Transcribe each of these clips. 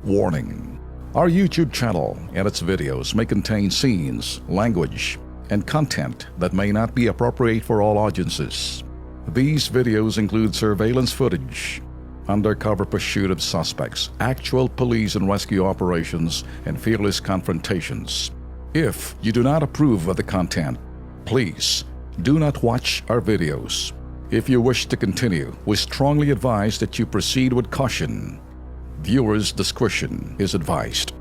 Warning: our YouTube channel and its videos may contain scenes, language, and content that may not be appropriate for all audiences. These videos include surveillance footage, undercover pursuit of suspects, actual police and rescue operations, and fearless confrontations. If you do not approve of the content, please do not watch our videos. If you wish to continue, we strongly advise that you proceed with caution. Viewers' discretion is advised.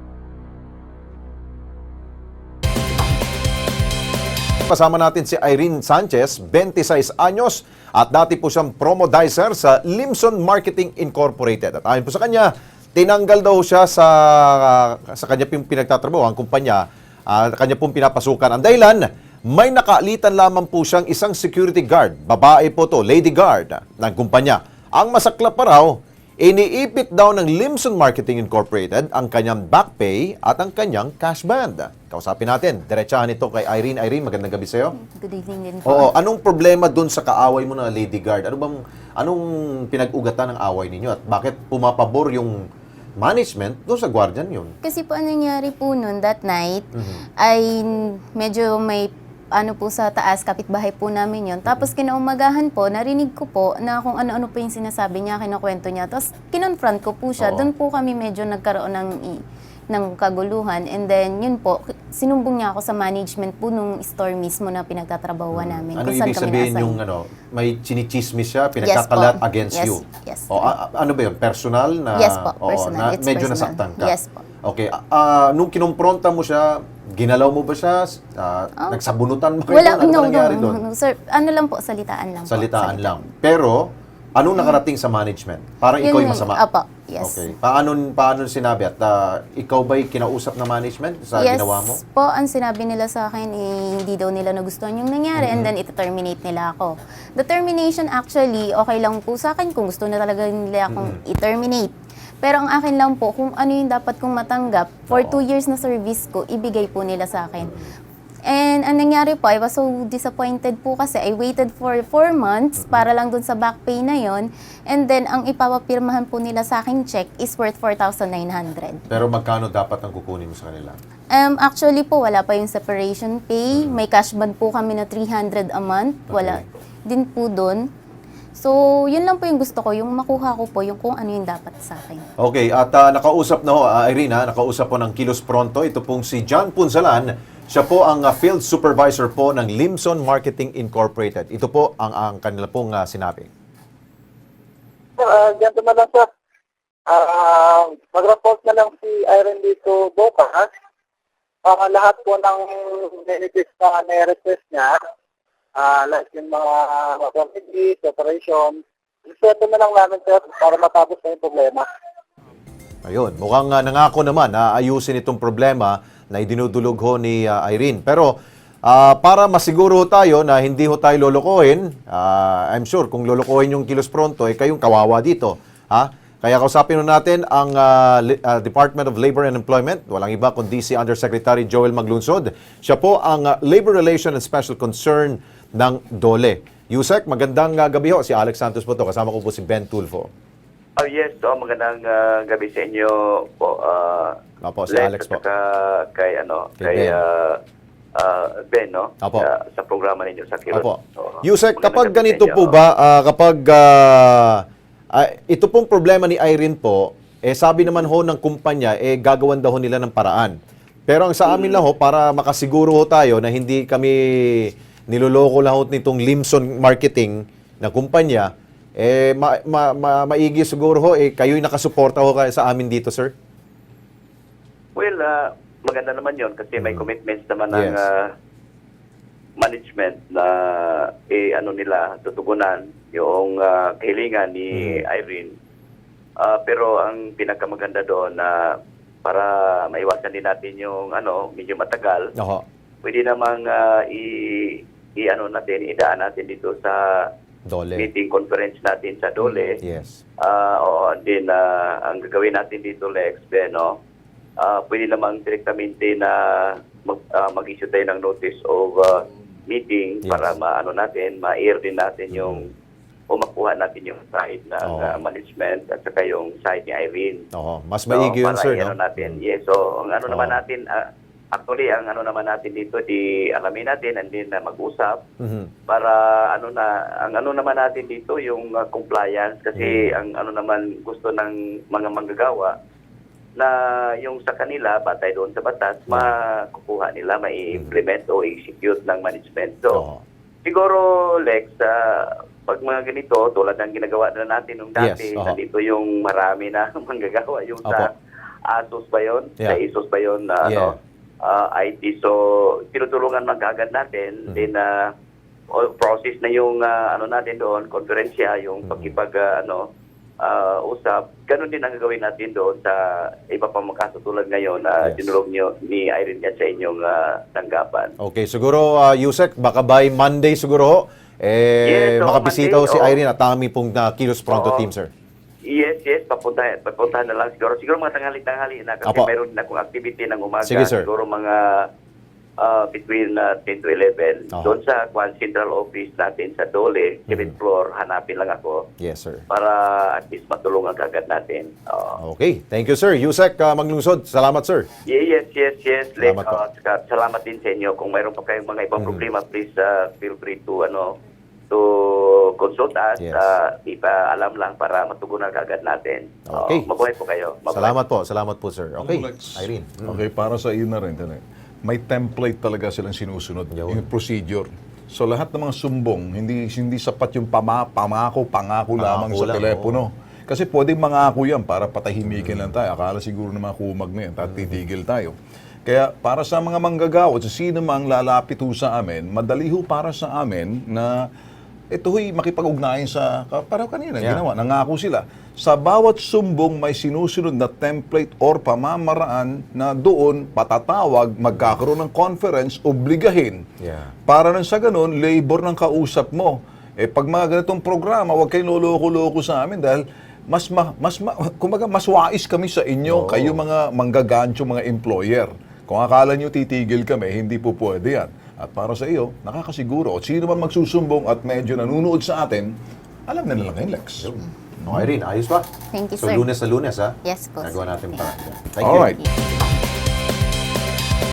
Kasama natin si Irene Sanchez, 26 anyos, at dati po siyang promodizer sa Limson Marketing Incorporated. At ayon po sa kanya, tinanggal daw siya sa kanya pong pinagtatrabaho, ang kumpanya, kanya pong pinapasukan. Ang dahilan, may nakaalitan lamang po siyang isang security guard. Babae po to, lady guard ng kumpanya. Ang masaklap pa raw, iniipit daw ng Limson Marketing Incorporated ang kanyang back pay at ang kanyang cash band. Kausapin natin, diretsahan ito kay Irene. Irene, magandang gabi sa'yo. Good evening din po. Oo, anong problema dun sa kaaway mo na lady guard? Anong pinag-ugatan ng away ninyo at bakit pumapabor yung management doon sa guardian yun? Kasi po ang nangyari po noon that night ay medyo may po sa taas, kapitbahay po namin yon. Tapos kinaumagahan po, narinig ko po na kung ano-ano po yung sinasabi niya, kinukwento niya. Tapos kinonfront ko po siya. Doon po kami medyo nagkaroon ng kaguluhan. And then yun po, sinumbong niya ako sa management po nung store mismo na pinagtatrabahuan namin. Ano kung saan ibig kami sabihin na-assign. yung may chinichismis siya, pinagkakalat against you? Yes. O, ano ba yun? Personal na? Yes po, personal. It's medyo personal. nasaktan ka? Yes po. Okay. Nung kinumpronta mo siya, ginalaw mo ba siya? Nagsabunutan mo kayo? Wala, Ano nangyari doon? no, sir. Ano lang po, salitaan lang po. Salitaan lang. Pero, anong nakarating sa management? Parang ikaw yung masama? Apo, yes. Okay. Paano sinabi? At ikaw ba'y kinausap na management sa ginawa mo? Yes po, ang sinabi nila sa akin, hindi daw nila nagustuhan yung nangyari and then iti-terminate nila ako. The termination actually, okay lang po sa akin kung gusto na talaga nila akong i-terminate. Pero ang akin lang po, kung ano yung dapat kong matanggap, for 2 years na service ko, ibigay po nila sa akin. And ang nangyari po, I was so disappointed po kasi I waited for 4 months para lang dun sa back pay na yon. And then, ang ipapapirmahan po nila sa aking check is worth 4,900. Pero magkano dapat ang kukunin mo sa kanila? Actually po, wala pa yung separation pay. May cash band po kami na 300 a month. Wala din po dun. So, yun lang po yung gusto ko, yung makuha ko po, yung kung ano yung dapat sa akin. Okay, at nakausap na ho, Irene, nakausap po ng Kilos Pronto. Ito pong si John Punzalan. Siya po ang field supervisor po ng Limson Marketing Incorporated. Ito po ang kanila pong sinabi. Gentleman lang sir, mag-report na lang si Irene dito bukas. Lahat po ng benefits na na-request niya, like yung mga committees, operation, iseto na lang namin sir para matapos na yung problema. Ayun, mukhang nangako naman na ayusin itong problema na idinudulog ho ni Irene. Pero para masiguro tayo na hindi ho tayo lolokohin, I'm sure kung lolokohin yung Kilos Pronto, kayong kawawa dito. Kaya kausapin natin ang Department of Labor and Employment. Walang iba kundi si Undersecretary Joel Maglunsod. Siya po ang Labor Relation and Special Concern ng DOLE. Yusek, magandang gabi ho. Si Alex Santos po to. Kasama ko po si Ben Tulfo. Yes, magandang gabi sa inyo po. Opo, si Alex po. Kay Ben, no? Opo. Sa programa ninyo sa Kirot. Opo. Yusek, kapag ganito po ba, ito pong problema ni Irene po, sabi naman ho ng kumpanya, gagawan daw ho nila ng paraan. Pero ang sa amin lang ho, para makasiguro ho tayo na hindi kami niloloko lang ho nitong Limson Marketing na kumpanya, maigi siguro ho, kayo'y nakasuporta ho sa amin dito, sir? Well, maganda naman yon kasi may commitments naman ng management na nila tutugunan yung kahilingan ni Irene. Pero ang pinakamaganda doon na para maiwasan din natin yung medyo matagal, pwede namang idaan natin dito sa DOLE. Meeting conference natin sa DOLE. Yes. Din ang gagawin natin dito, Lex, pwede namang direktamente na mag-issue tayo ng notice of meeting para ma-air din natin yung o makuha natin yung side ng management at saka yung side ni Irene. Oo, mas maigi yun, para sir, i-ano no? natin. Yes, so ang ano naman natin, actually, ang ano naman natin dito, di alamin natin and then mag-usap para ang ano naman natin dito, yung compliance kasi ang ano naman gusto ng mga manggagawa na yung sa kanila, batay doon sa batas, makukuha nila, mai-implement o execute ng management. So, siguro, Lex, pag mga ganito, tulad ng ginagawa na natin nung dati, nandito yung marami na manggagawa, yung sa ASUS ba yun? Sa ASUS ba yun? IT. So, tinutulungan magkagad natin. Then, process na yung ano natin doon, konferensya, yung pagkipag usap. Ganun din ang gagawin natin doon sa iba pang mga tulad ngayon na dinulog nyo ni Irene yan sa inyong tanggapan. Okay, siguro, Yusek, baka by Monday siguro, makabisita Monday, si Irene at kami pong Kilos Pronto team, sir. Yes, papuntahan na lang siguro. Siguro mga tanghali na kasi mayroon din akong activity ng umaga. Sige, sir. Siguro mga between 10 to 11. Doon sa Central Office natin sa Dole, 7th floor, hanapin lang ako. Yes, sir. Para at least matulungan kagad natin. Okay, thank you, sir. Yusek Maglungsod, salamat, sir. Yes. Salamat po. Salamat din sa inyo. Kung mayroon pa kayong mga ibang problema, please feel free to consult us. Ipaalam lang para matugunan kagad natin. Okay. Mabuhay po kayo. Mabuhay. Salamat po, sir. Okay, Lex. Irene. Okay, para sa iyo na rin. May template talaga silang sinusunod, yung procedure. So lahat ng mga sumbong, hindi sapat yung pangako lamang sa telepono. Kasi pwedeng mangako yan para patahimikin lang tayo. Akala siguro na mga kumag na yan, titigil tayo. Kaya para sa mga manggagawa, sa sino mang lalapit ho sa amin, madali ho para sa amin na ito ho'y makipag-ugnayan sa, parang kanina, ginawa, nangako sila. Sa bawat sumbong may sinusunod na template or pamamaraan na doon patatawag, magkakaroon ng conference, obligahin. Para nang sa ganun, labor ng kausap mo. Pag mga ganitong programa, huwag kayong loloko-loko sa amin dahil kumbaga, mas wais kami sa inyo, kayo mga manggagancho, mga employer. Kung akala nyo titigil kami, hindi po pwede yan. At para sa iyo, nakakasiguro, at sino man magsusumbong at medyo nanunood sa atin, alam na nila ngayon, Lex. Irene, ayos ba? Thank you, So, sir. Lunes sa Lunes, ha? Yes po, Nagawa sir. natin para. Thank you. Alright.